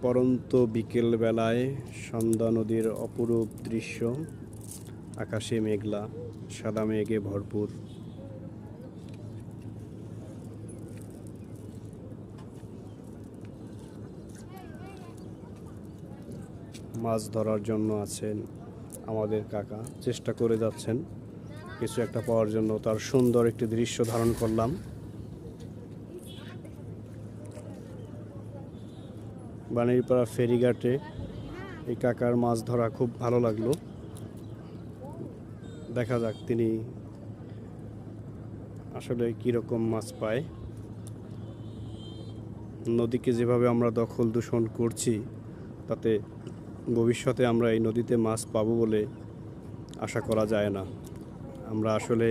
পরন্ত বিকেল বেলায় সন্ধ্যা নদীর অপরূপ দৃশ্য। আকাশে মেঘলা, সাদা মেঘে ভরপুর। মাছ ধরার জন্য আছেন আমাদের কাকা, চেষ্টা করে যাচ্ছেন কিছু একটা পাওয়ার জন্য। তার সুন্দর একটি দৃশ্য ধারণ করলাম। বাণীরপাড়া ফেরিঘাটে এই কাকার মাছ ধরা খুব ভালো লাগলো। দেখা যাক তিনি আসলে কীরকম মাছ পায়। নদীকে যেভাবে আমরা দখল দূষণ করছি, তাতে ভবিষ্যতে আমরা এই নদীতে মাছ পাবো বলে আশা করা যায় না। আমরা আসলে